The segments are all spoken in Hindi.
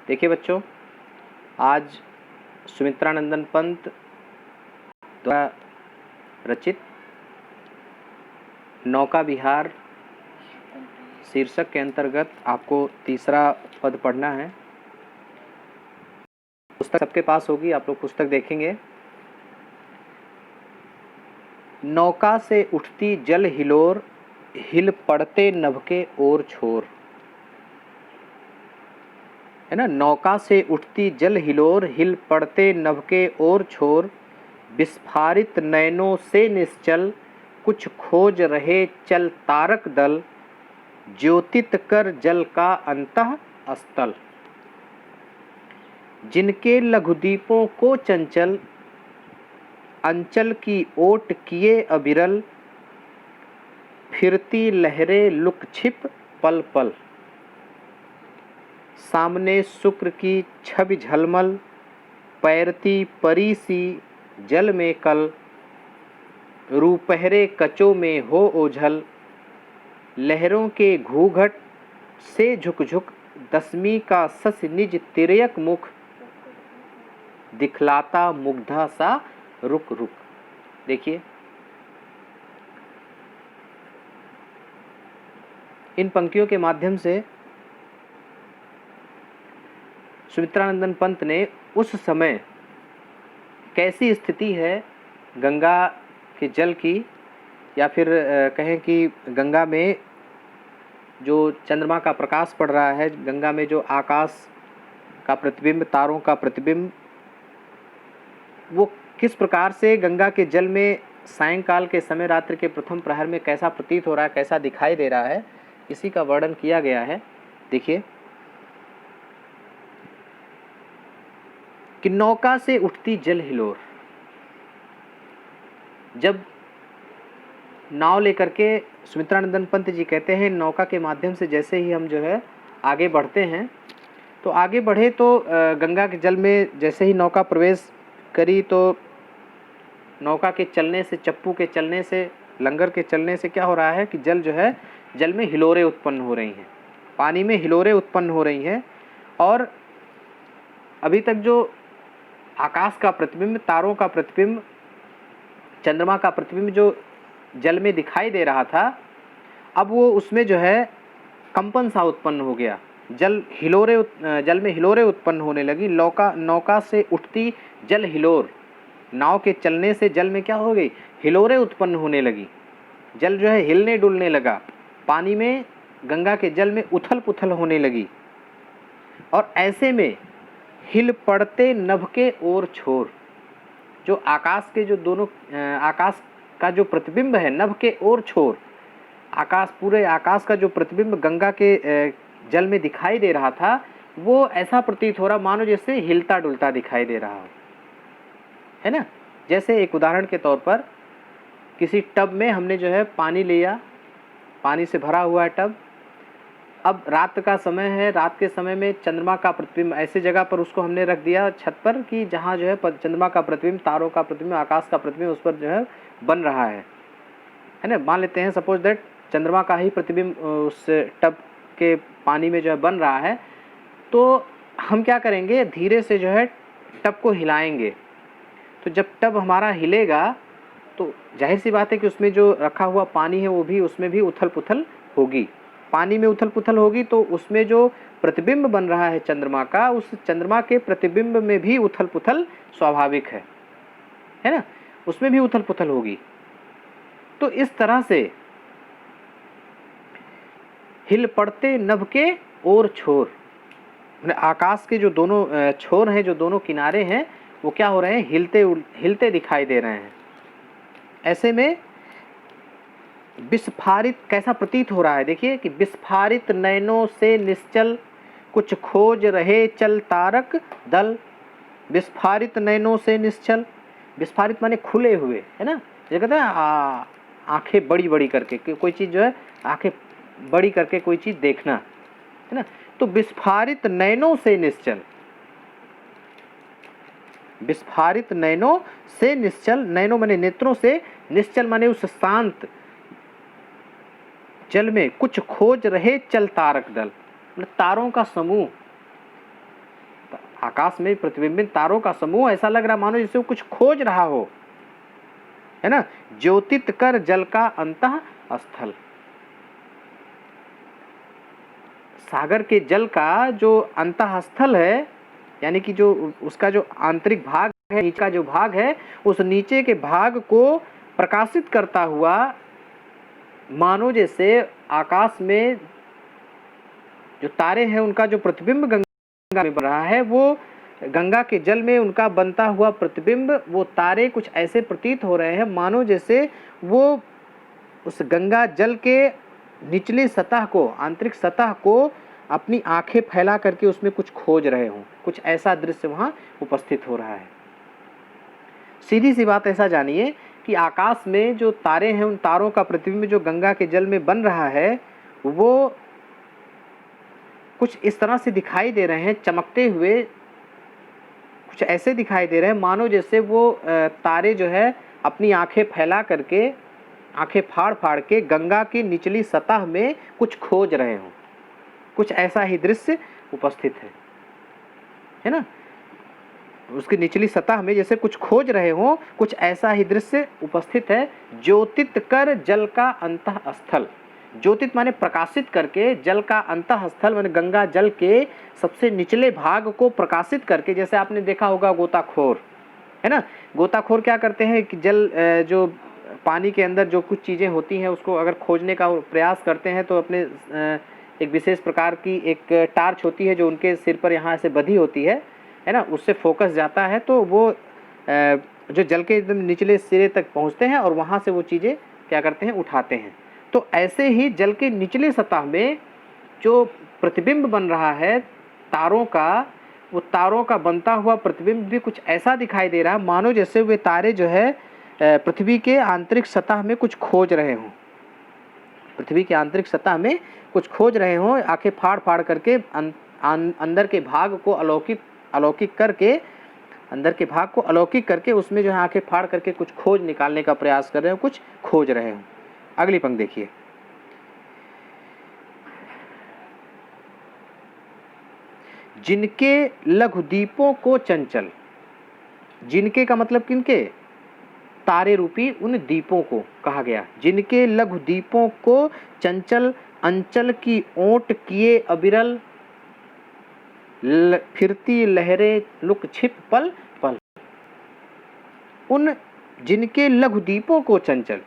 देखिए बच्चों, आज सुमित्रानंदन पंत द्वारा रचित नौका विहार शीर्षक के अंतर्गत आपको तीसरा पद पढ़ना है। पुस्तक सबके पास होगी, आप लोग पुस्तक देखेंगे। नौका से उठती जल हिलोर, हिल पड़ते नभ के ओर छोर। है ना, नौका से उठती जल हिलोर, हिल पड़ते नभ के ओर छोर। विस्फारित नयनों से निश्चल, कुछ खोज रहे चल तारक दल। ज्योतित कर जल का अंतः स्थल, जिनके लघुदीपों को चंचल, अंचल की ओट किए अविरल। फिरती लहरें लुक छिप पल पल, सामने शुक्र की छवि झलमल। पैरती परी सी जल में कल, रूपहरे कचों में हो ओझल। लहरों के घूंघट से झुक झुक, दसवीं का सस निज तिर्यक मुख। दिखलाता मुग्धा सा रुक रुक। देखिए, इन पंक्तियों के माध्यम से सुमित्रानंदन पंत ने उस समय कैसी स्थिति है गंगा के जल की, या फिर कहें कि गंगा में जो चंद्रमा का प्रकाश पड़ रहा है, गंगा में जो आकाश का प्रतिबिंब, तारों का प्रतिबिंब, वो किस प्रकार से गंगा के जल में सायंकाल के समय, रात्रि के प्रथम प्रहर में कैसा प्रतीत हो रहा है, कैसा दिखाई दे रहा है, इसी का वर्णन किया गया है। देखिए कि नौका से उठती जल हिलोर। जब नाव लेकर के सुमित्रानंदन पंत जी कहते हैं, नौका के माध्यम से जैसे ही हम जो है आगे बढ़ते हैं, तो आगे बढ़े तो गंगा के जल में जैसे ही नौका प्रवेश करी, तो नौका के चलने से, चप्पू के चलने से, लंगर के चलने से क्या हो रहा है कि जल जो है, जल में हिलोरें उत्पन्न हो रही हैं, पानी में हिलोरें उत्पन्न हो रही हैं। और अभी तक जो आकाश का प्रतिबिंब, तारों का प्रतिबिंब, चंद्रमा का प्रतिबिंब जो जल में दिखाई दे रहा था, अब वो उसमें जो है कंपन सा उत्पन्न हो गया। जल में हिलोरें उत्पन्न होने लगी। नौका से उठती जल हिलोर, नाव के चलने से जल में क्या हो गई, हिलोरें उत्पन्न होने लगी। जल जो है हिलने डुलने लगा, पानी में, गंगा के जल में उथल पुथल होने लगी। और ऐसे में हिल पड़ते नभ के ओर छोर, जो आकाश के जो दोनों, आकाश का जो प्रतिबिंब है, नभ के ओर छोर, आकाश, पूरे आकाश का जो प्रतिबिंब गंगा के जल में दिखाई दे रहा था, वो ऐसा प्रतीत हो रहा मानो जैसे हिलता डुलता दिखाई दे रहा हो, है ना। जैसे एक उदाहरण के तौर पर, किसी टब में हमने जो है पानी लिया, पानी से भरा हुआ है टब। अब रात का समय है, रात के समय में चंद्रमा का प्रतिबिंब ऐसी जगह पर उसको हमने रख दिया छत पर कि जहाँ जो है चंद्रमा का प्रतिबिंब, तारों का प्रतिबिंब, आकाश का प्रतिबिंब उस पर जो है बन रहा है ना। मान लेते हैं सपोज दैट चंद्रमा का ही प्रतिबिंब उस टब के पानी में जो है बन रहा है, तो हम क्या करेंगे, धीरे से जो है टब को हिलाएंगे। तो जब टब हमारा हिलेगा तो जाहिर सी बात है कि उसमें जो रखा हुआ पानी है वो भी, उसमें भी उथल पुथल होगी। पानी में उथल पुथल होगी तो उसमें जो प्रतिबिंब बन रहा है चंद्रमा का, उस चंद्रमा के प्रतिबिंब में भी उथल पुथल स्वाभाविक है ना, उसमें भी उथल पुथल होगी। तो इस तरह से हिल पड़ते नभ के ओर छोर, आकाश के जो दोनों छोर हैं, जो दोनों किनारे हैं, वो क्या हो रहे हैं, हिलते दिखाई दे रहे हैं। ऐसे में विस्फारित कैसा प्रतीत हो रहा है, देखिए कि विस्फारित नयनों से निश्चल, कुछ खोज रहे चल तारक दल। विस्फारित नयनों से निश्चल, विस्फारित माने खुले हुए, है ना। ये कहते हैं आंखें बड़ी बड़ी करके कोई चीज़ जो है, आंखें बड़ी करके कोई चीज़ देखना, है ना। तो विस्फारित नयनों से निश्चल, विस्फारित नयनों से निश्चल, नयनों माने नेत्रों से, निश्चल माने उस शांत जल में कुछ खोज रहे चल तारक दल, तारों का समूह, आकाश में प्रतिबिंबित तारों का समूह ऐसा लग रहा मानो जैसे वो कुछ खोज रहा हो, है ना। ज्योतित कर जल का अंतः स्थल, सागर के जल का जो अंतः स्थल है, यानी कि जो उसका जो आंतरिक भाग है, नीचे का जो भाग है, उस नीचे के भाग को प्रकाशित करता हुआ मानो जैसे आकाश में जो तारे हैं उनका जो प्रतिबिंब गंगा में बन रहा है, वो गंगा के जल में उनका बनता हुआ प्रतिबिंब, वो तारे कुछ ऐसे प्रतीत हो रहे हैं मानो जैसे वो उस गंगा जल के निचली सतह को, आंतरिक सतह को अपनी आंखें फैला करके उसमें कुछ खोज रहे हों। कुछ ऐसा दृश्य वहाँ उपस्थित हो रहा है। सीधी सी बात ऐसा जानिए कि आकाश में जो तारे हैं, उन तारों का प्रतिबिंब जो गंगा के जल में बन रहा है, वो कुछ इस तरह से दिखाई दे रहे हैं, चमकते हुए कुछ ऐसे दिखाई दे रहे हैं मानो जैसे वो तारे जो है अपनी आंखें फैला करके, आंखें फाड़ फाड़ के गंगा की निचली सतह में कुछ खोज रहे हों। कुछ ऐसा ही दृश्य उपस्थित है ना। उसकी निचली सतह में जैसे कुछ खोज रहे हों, कुछ ऐसा ही दृश्य उपस्थित है। ज्योतित कर जल का अंतः स्थल, ज्योतित माने प्रकाशित करके, जल का अंतः स्थल माने गंगा जल के सबसे निचले भाग को प्रकाशित करके। जैसे आपने देखा होगा गोताखोर, है ना, गोताखोर क्या करते हैं कि जल जो पानी के अंदर जो कुछ चीज़ें होती हैं उसको अगर खोजने का प्रयास करते हैं तो अपने एक विशेष प्रकार की एक टार्च होती है जो उनके सिर पर यहाँ से बंधी होती है ना, उससे फोकस जाता है तो वो जो जल के एकदम निचले सिरे तक पहुँचते हैं और वहाँ से वो चीज़ें क्या करते हैं, उठाते हैं। तो ऐसे ही जल के निचले सतह में जो प्रतिबिंब बन रहा है तारों का, वो तारों का बनता हुआ प्रतिबिंब भी कुछ ऐसा दिखाई दे रहा है मानो जैसे वे तारे जो है पृथ्वी के आंतरिक सतह में कुछ खोज रहे हों, पृथ्वी के आंतरिक सतह में कुछ खोज रहे हों, आंखें फाड़ फाड़ करके अंदर के भाग को अलौकिक करके, अंदर के भाग को अलौकिक करके उसमें जो है आंखें फाड़ करके कुछ खोज निकालने का प्रयास कर रहे हो, कुछ खोज रहे हो। अगली पंक्ति देखिए, जिनके लघु दीपों को चंचल, जिनके का मतलब किनके, तारे रूपी उन दीपों को कहा गया। जिनके लघु दीपों को चंचल अंचल की ओट किए अविरल, फिरती लहरें लुक छिप पल पल। उन जिनके लघु दीपों को चंचल,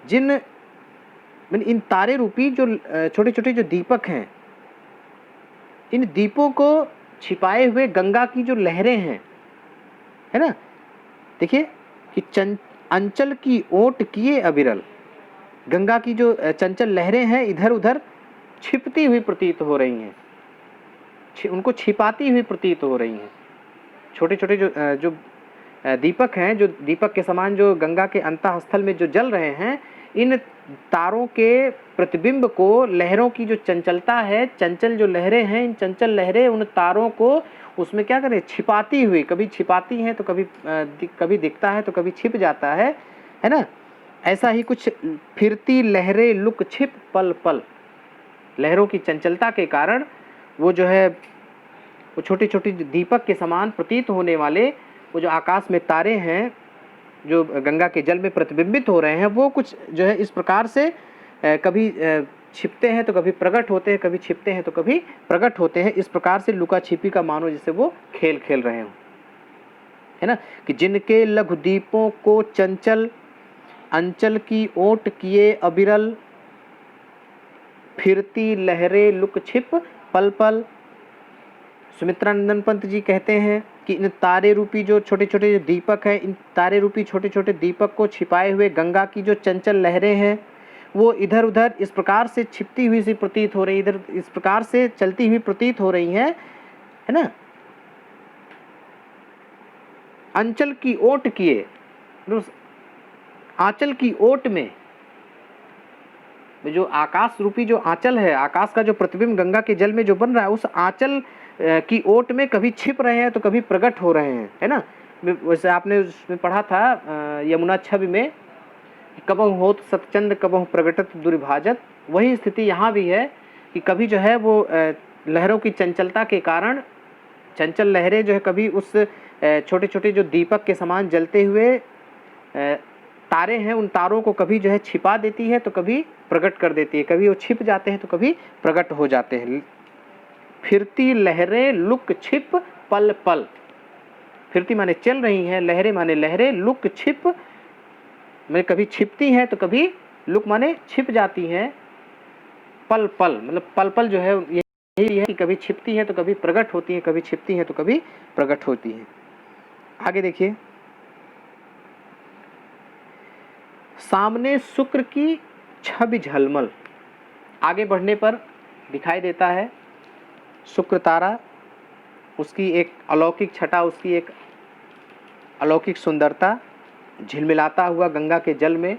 जिन इन तारे रूपी जो छोटे छोटे जो दीपक हैं, इन दीपों को छिपाए हुए गंगा की जो लहरें हैं, है ना, देखिए कि अंचल की ओट किए अविरल, गंगा की जो चंचल लहरें हैं इधर उधर छिपती हुई प्रतीत हो रही हैं, उनको छिपाती हुई प्रतीत हो रही हैं। छोटे छोटे जो दीपक हैं, जो दीपक के समान जो गंगा के अंतःस्थल में जो जल रहे हैं, इन तारों के प्रतिबिंब को, लहरों की जो चंचलता है, चंचल जो लहरें हैं, इन चंचल लहरें उन तारों को उसमें क्या करें, छिपाती हुई, कभी छिपाती हैं तो कभी दिखता है तो कभी छिप जाता है ना। ऐसा ही कुछ फिरती लहरें लुक छिप पल पल, लहरों की चंचलता के कारण वो जो है वो छोटी छोटी दीपक के समान प्रतीत होने वाले वो जो आकाश में तारे हैं जो गंगा के जल में प्रतिबिंबित हो रहे हैं, वो कुछ जो है इस प्रकार से कभी छिपते हैं तो कभी प्रकट होते हैं, कभी छिपते हैं तो कभी प्रकट होते हैं। इस प्रकार से लुका छिपी का मानो जैसे वो खेल खेल रहे हों, है ना। कि जिनके लघु दीपों को चंचल अंचल की ओट किए अविरल, फिरती लहरें लुक छिप पल पल। सुमित्रानंदन पंत जी कहते हैं कि इन तारे रूपी जो छोटे छोटे दीपक हैं, इन तारे रूपी छोटे छोटे दीपक को छिपाए हुए गंगा की जो चंचल लहरें हैं, वो इधर उधर इस प्रकार से छिपती हुई सी प्रतीत हो रही, इधर इस प्रकार से चलती हुई प्रतीत हो रही हैं, है ना। अंचल की ओट किए, आंचल की ओट में जो आकाश रूपी जो आंचल है, आकाश का जो प्रतिबिंब गंगा के जल में जो बन रहा है, उस आंचल की ओट में कभी छिप रहे हैं तो कभी प्रकट हो रहे हैं, है ना। वैसे आपने उसमें पढ़ा था यमुना छवि में, कबहु होत सतचंद कबहु प्रगटत दुर्भाजत, वही स्थिति यहाँ भी है कि कभी जो है वो लहरों की चंचलता के कारण, चंचल लहरें जो है कभी उस छोटे छोटे जो दीपक के समान जलते हुए तारे हैं, उन तारों को कभी जो है छिपा देती है तो कभी प्रकट कर देती है, कभी वो छिप जाते हैं तो कभी प्रकट हो जाते हैं। फिरती लहरें लुक छिप पल पल। फिरती माने चल रही हैं, लहरें माने लहरें, लुक छिप में कभी छिपती हैं तो कभी लुक माने छिप जाती हैं, पल पल मतलब पल पल जो है यही है कि कभी छिपती हैं तो कभी प्रकट होती हैं, कभी छिपती हैं तो कभी प्रकट होती हैं। आगे देखिए, सामने शुक्र की छवि झलमल। आगे बढ़ने पर दिखाई देता है शुक्र तारा, उसकी एक अलौकिक छटा, उसकी एक अलौकिक सुंदरता, झिलमिलाता हुआ गंगा के जल में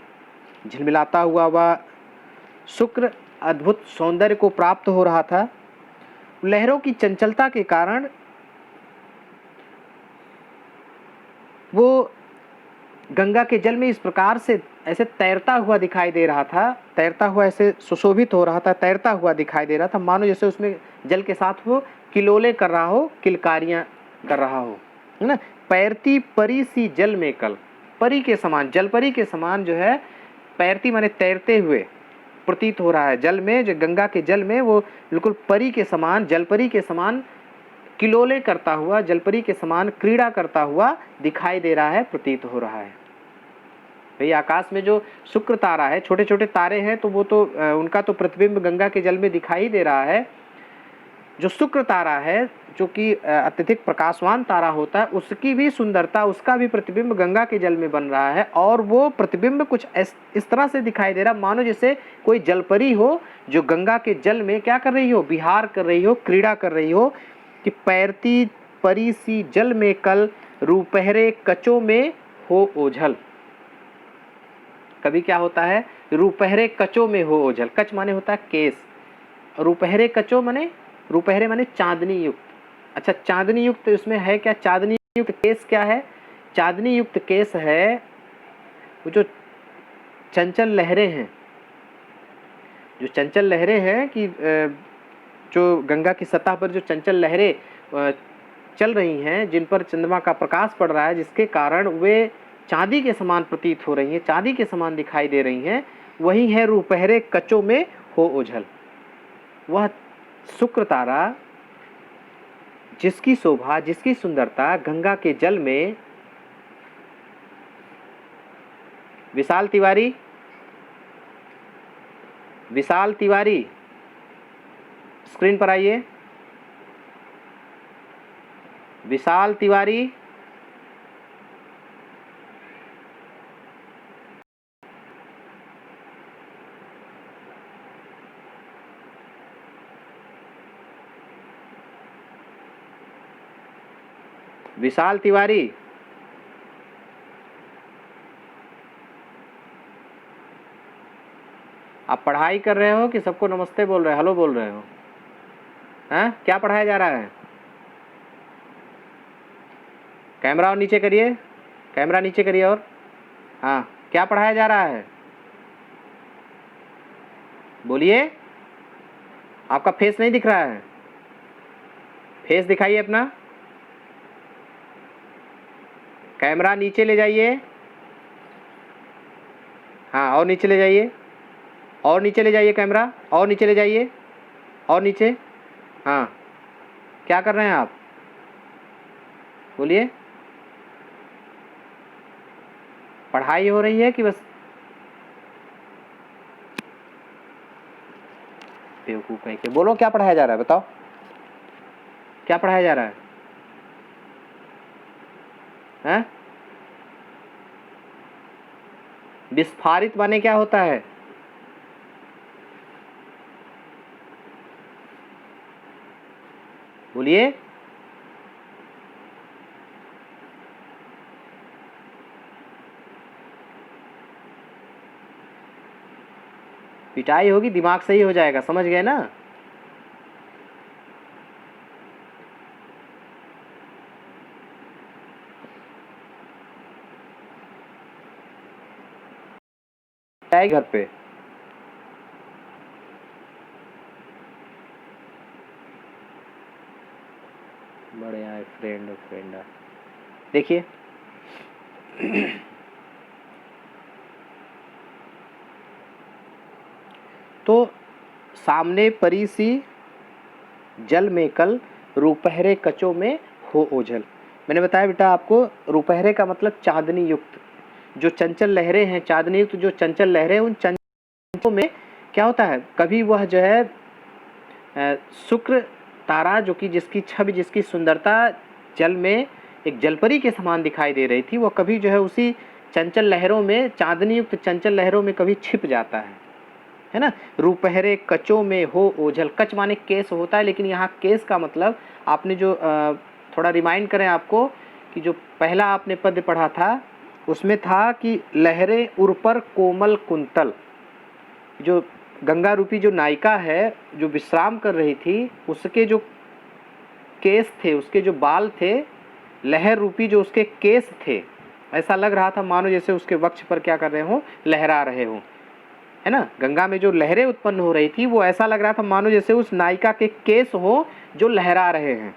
झिलमिलाता हुआ वह शुक्र अद्भुत सौंदर्य को प्राप्त हो रहा था। लहरों की चंचलता के कारण वो गंगा के जल में इस प्रकार से ऐसे तैरता हुआ दिखाई दे रहा था, तैरता हुआ ऐसे सुशोभित हो रहा था, तैरता हुआ दिखाई दे रहा था, मानो जैसे उसमें जल के साथ वो किलोले कर रहा हो, किलकारियां कर रहा हो, है ना। पैरती परी सी जल में कल, परी के समान, जल परी के समान जो है, पैरती माने तैरते हुए प्रतीत हो रहा है जल में, जो गंगा के जल में वो बिल्कुल परी के समान, जल परी के समान किलोले करता हुआ, जलपरी के समान क्रीड़ा करता हुआ दिखाई दे रहा है, प्रतीत हो रहा है। भाई आकाश में जो शुक्र तारा है, छोटे छोटे तारे हैं तो वो तो उनका तो प्रतिबिंब गंगा के जल में दिखाई दे रहा है। जो शुक्र तारा है, जो कि अत्यधिक प्रकाशवान तारा होता है, उसकी भी सुंदरता, उसका भी प्रतिबिंब गंगा के जल में बन रहा है, और वो प्रतिबिंब कुछ इस तरह से दिखाई दे रहा, मानो जैसे कोई जलपरी हो जो गंगा के जल में क्या कर रही हो, विहार कर रही हो, क्रीड़ा कर रही हो, कि पैरती परी सी जल में कल, रूपहरे कचों में हो ओझल। कभी क्या होता है, रूपहरे कचों में हो ओझल। कच माने होता है केस, रूपहरे कचों माने, रूपहरे माने चांदनी युक्त। अच्छा, चांदनी युक्त इसमें है क्या, चांदनी युक्त केस क्या है, चांदनी युक्त केस है वो जो चंचल लहरें हैं, जो चंचल लहरें हैं कि जो गंगा की सतह पर जो चंचल लहरें चल रही हैं, जिन पर चंद्रमा का प्रकाश पड़ रहा है, जिसके कारण वे चांदी के समान प्रतीत हो रही हैं, चांदी के समान दिखाई दे रही हैं, वही है रूपहरे कचों में हो ओझल। वह शुक्र तारा जिसकी शोभा, जिसकी सुंदरता गंगा के जल में, विशाल तिवारी, विशाल तिवारी स्क्रीन पर आइए, विशाल तिवारी, विशाल तिवारी, आप पढ़ाई कर रहे हो कि सबको नमस्ते बोल रहे हो, हेलो बोल रहे हो, हैं? क्या पढ़ाया जा रहा है? कैमरा और नीचे करिए, कैमरा नीचे करिए, और हाँ, क्या पढ़ाया जा रहा है, बोलिए। आपका फेस नहीं दिख रहा है, फेस दिखाइए अपना, कैमरा नीचे ले जाइए, हाँ, और नीचे ले जाइए, और नीचे ले जाइए कैमरा, और नीचे ले जाइए, और नीचे, हाँ। क्या कर रहे हैं आप, बोलिए। पढ़ाई हो रही है कि बस बेवकूफ है कि, बोलो क्या पढ़ाया जा रहा है, बताओ क्या पढ़ाया जा रहा है, हैं? विस्फारित माने क्या होता है, बोलिए। पिटाई होगी, दिमाग सही हो जाएगा, समझ गए ना। घर पे बड़े आए फ्रेंड आए। देखिए तो सामने परी सी जल में कल, रुपहरे कचों में हो ओझल। मैंने बताया बेटा आपको, रुपहरे का मतलब चांदनी युक्त, जो चंचल लहरें हैं, चांदनी युक्त जो चंचल लहरें, उन चंचलों में क्या होता है, कभी वह जो है शुक्र तारा, जो कि जिसकी छवि, जिसकी सुंदरता जल में एक जलपरी के समान दिखाई दे रही थी, वो कभी जो है उसी चंचल लहरों में, चांदनी युक्त चंचल लहरों में कभी छिप जाता है ना। रुपहरे कचों में हो ओझल, कच माने केस होता है, लेकिन यहाँ केस का मतलब आपने जो थोड़ा रिमाइंड करें आपको कि जो पहला आपने पद पढ़ा था उसमें था कि लहरें उर पर कोमल कुंतल, जो गंगा रूपी जो नायिका है जो विश्राम कर रही थी, उसके जो केस थे, उसके जो बाल थे, लहर रूपी जो उसके केस थे, ऐसा लग रहा था मानो जैसे उसके वक्ष पर क्या कर रहे हो, लहरा रहे हो, है ना। गंगा में जो लहरें उत्पन्न हो रही थी वो ऐसा लग रहा था मानो जैसे उस नायिका के केस हो जो लहरा रहे हैं।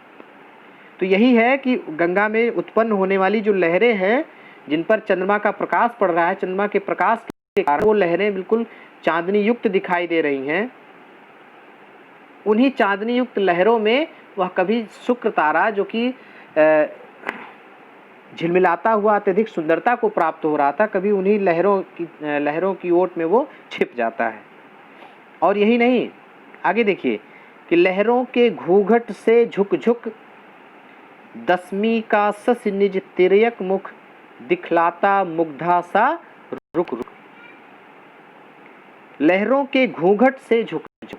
तो यही है कि गंगा में उत्पन्न होने वाली जो लहरें हैं, जिन पर चंद्रमा का प्रकाश पड़ रहा है, चंद्रमा के प्रकाश के कारण वो लहरें बिल्कुल चांदनी युक्त दिखाई दे रही हैं। उन्हीं चांदनी युक्त लहरों में वह कभी शुक्र तारा, जो कि झिलमिलाता हुआ अत्यधिक सुंदरता को प्राप्त हो रहा था, कभी उन्हीं लहरों की ओट में वो छिप जाता है। और यही नहीं, आगे देखिए कि लहरों के घूंघट से झुक झुक, दसवीं का सस निज तिर्यक मुख, दिखलाता मुग्धा सा रुक रुक। लहरों के घूंघट से झुक झुक,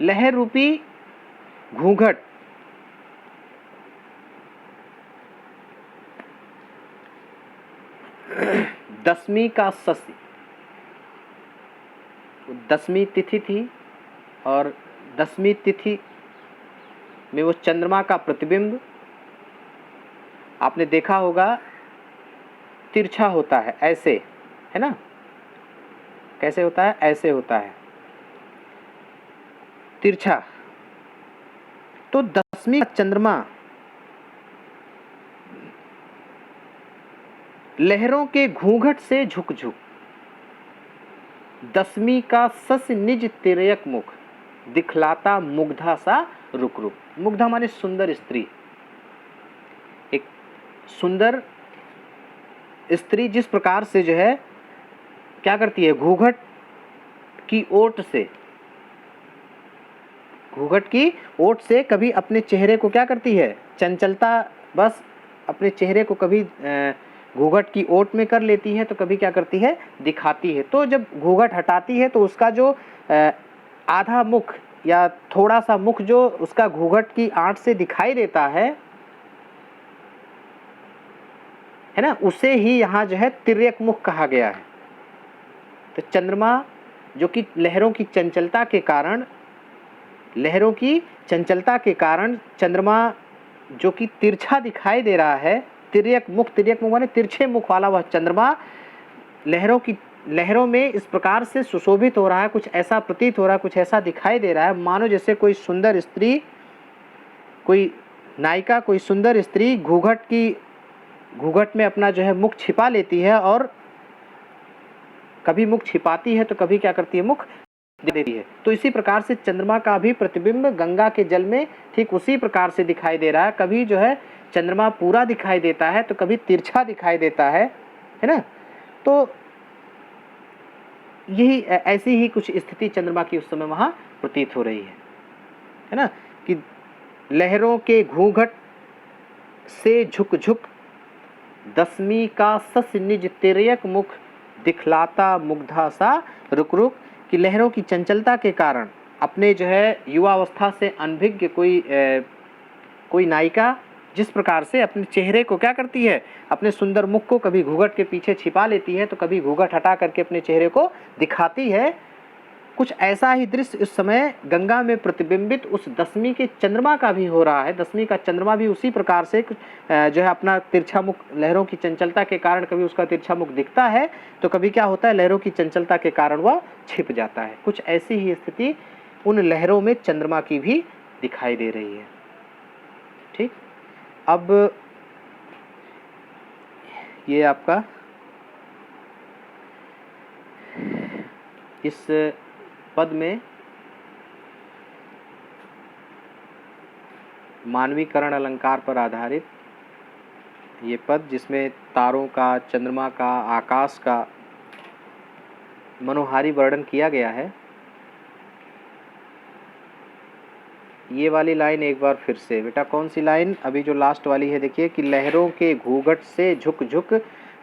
लहर रूपी घूंघट, दसवीं का सस, दसवीं तिथि थी और दसवीं तिथि में वो चंद्रमा का प्रतिबिंब आपने देखा होगा तिरछा होता है, ऐसे, है ना। कैसे होता है, ऐसे होता है तिरछा। तो दसवीं का चंद्रमा लहरों के घूंघट से झुक झुक, दसवीं का सस निज तिर्यक मुख, दिखलाता मुग्धा सा रुक रुक। मुग्धा माने सुंदर स्त्री, एक सुंदर स्त्री जिस प्रकार से जो है क्या करती है, घूंघट की ओट से, घूंघट की ओट से कभी अपने चेहरे को क्या करती है, चंचलता बस अपने चेहरे को कभी घूंघट की ओट में कर लेती है, तो कभी क्या करती है, दिखाती है। तो जब घूंघट हटाती है तो उसका जो आधा मुख या थोड़ा सा मुख जो उसका घूंघट की आंट से दिखाई देता है ना, उसे ही यहाँ जो है तिर्यक मुख कहा गया है। तो चंद्रमा जो कि लहरों की चंचलता के कारण, लहरों की चंचलता के कारण चंद्रमा जो कि तिरछा दिखाई दे रहा है, तिर्यक मुख माने तिरछे मुख वाला वह चंद्रमा लहरों में इस प्रकार से सुशोभित हो रहा है, कुछ ऐसा प्रतीत हो रहा है, कुछ ऐसा दिखाई दे रहा है मानो जैसे कोई सुंदर स्त्री, कोई नायिका, कोई सुंदर स्त्री घूंघट में अपना जो है मुख छिपा लेती है, और कभी मुख छिपाती है तो कभी क्या करती है, मुख दे देती है। तो इसी प्रकार से चंद्रमा का भी प्रतिबिंब गंगा के जल में ठीक उसी प्रकार से दिखाई दे रहा है। कभी जो है चंद्रमा पूरा दिखाई देता है तो कभी तिरछा दिखाई देता है ना। तो यही ऐसी ही कुछ स्थिति चंद्रमा की उस समय वहां प्रतीत हो रही है ना, कि लहरों के घूंघट से झुक झुक, दसवीं का सस निज तिर्यक मुख, दिखलाता मुग्धा सा रुक रुक। कि लहरों की चंचलता के कारण अपने जो है युवावस्था से अनभिज्ञ कोई नायिका जिस प्रकार से अपने चेहरे को क्या करती है, अपने सुंदर मुख को कभी घूंघट के पीछे छिपा लेती है तो कभी घूंघट हटा करके अपने चेहरे को दिखाती है, कुछ ऐसा ही दृश्य इस समय गंगा में प्रतिबिंबित उस दसवीं के चंद्रमा का भी हो रहा है। दसवीं का चंद्रमा भी उसी प्रकार से जो है अपना तिरछा मुख, लहरों की चंचलता के कारण कभी उसका तिरछा मुख दिखता है तो कभी क्या होता है, लहरों की चंचलता के कारण वह छिप जाता है। कुछ ऐसी ही स्थिति उन लहरों में चंद्रमा की भी दिखाई दे रही है। ठीक। अब ये आपका इस पद में मानवीकरण अलंकार पर आधारित ये पद, जिसमें तारों का, चंद्रमा का, आकाश का मनोहारी वर्णन किया गया है। ये वाली लाइन एक बार फिर से बेटा, कौन सी लाइन? अभी जो लास्ट वाली है देखिए कि लहरों के घूंघट से झुक झुक,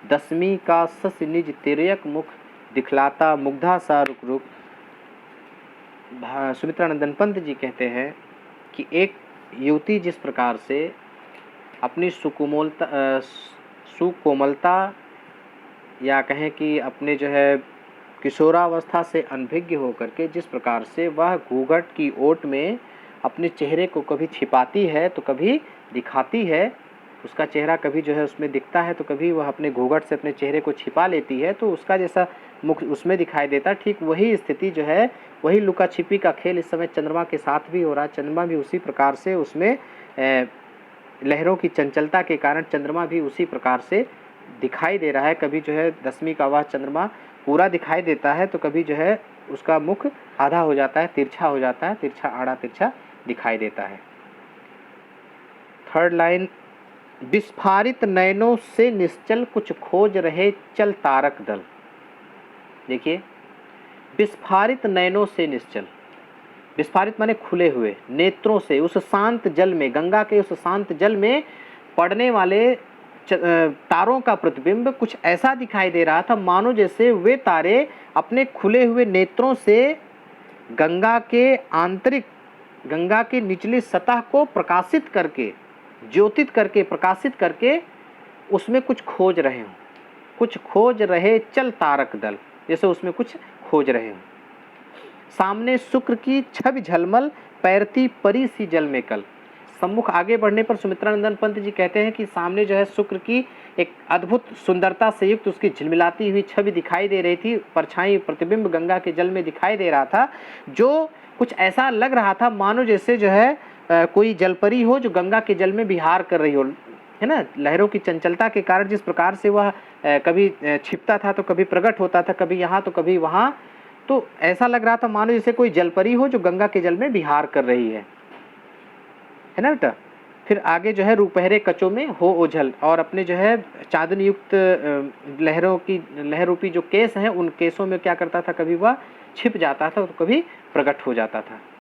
दसवीं का सस निज तिर्यक मुख, दिखलाता मुग्धा सा रुक रुक। सुमित्रानंदन पंत जी कहते हैं कि एक युवती जिस प्रकार से अपनी सुकोमलता या कहें कि अपने जो है किशोरावस्था से अनभिज्ञ होकर के जिस प्रकार से वह घूंघट की ओट में अपने चेहरे को कभी छिपाती है तो कभी दिखाती है, उसका चेहरा कभी जो है उसमें दिखता है तो कभी वह अपने घूंघट से अपने चेहरे को छिपा लेती है, तो उसका जैसा मुख उसमें दिखाई देता, ठीक वही स्थिति जो है, वही लुका छिपी का खेल इस समय चंद्रमा के साथ भी हो रहा है। चंद्रमा भी उसी प्रकार से उसमें लहरों की चंचलता के कारण चंद्रमा भी उसी प्रकार से दिखाई दे रहा है। कभी जो है दसवीं का वह चंद्रमा पूरा दिखाई देता है तो कभी जो है उसका मुख आधा हो जाता है, तिरछा हो जाता है, तिरछा आड़ा तिरछा दिखाई देता है। थर्ड लाइन, विस्फारित नयनों से निश्चल कुछ खोज रहे चल तारक दल। देखिए, विस्फारित नयनों से निश्चल, विस्फारित माने खुले हुए नेत्रों से उस शांत जल में, गंगा के उस शांत जल में पड़ने वाले तारों का प्रतिबिंब कुछ ऐसा दिखाई दे रहा था मानो जैसे वे तारे अपने खुले हुए नेत्रों से गंगा के आंतरिक, गंगा की निचली सतह को प्रकाशित करके, ज्योतित करके, प्रकाशित करके उसमें कुछ खोज रहे हों, कुछ खोज रहे चल तारक दल, जैसे उसमें कुछ खोज रहे हों। सामने शुक्र की छवि झलमल, पैरती परी सी जल में कल। सम्मुख आगे बढ़ने पर सुमित्रानंदन पंत जी कहते हैं कि सामने जो है शुक्र की एक अद्भुत सुंदरता से युक्त उसकी झिलमिलाती हुई छवि दिखाई दे रही थी, परछाई प्रतिबिंब गंगा के जल में दिखाई दे रहा था, जो कुछ ऐसा लग रहा था मानो जैसे जो है कोई जलपरी हो जो गंगा के जल में विहार कर रही हो, है ना। लहरों की चंचलता के कारण जिस प्रकार से वह कभी छिपता था तो कभी प्रकट होता था, कभी यहाँ तो कभी वहाँ, तो ऐसा लग रहा था मानो जैसे कोई जलपरी हो जो गंगा के जल में विहार कर रही है ना बेटा। फिर आगे जो है रुपहरे कचों में हो ओझल, और अपने जो है चांदनी युक्त लहरों की, लहर रूपी जो केस हैं उन केसों में क्या करता था, कभी वह छिप जाता था तो कभी प्रकट हो जाता था।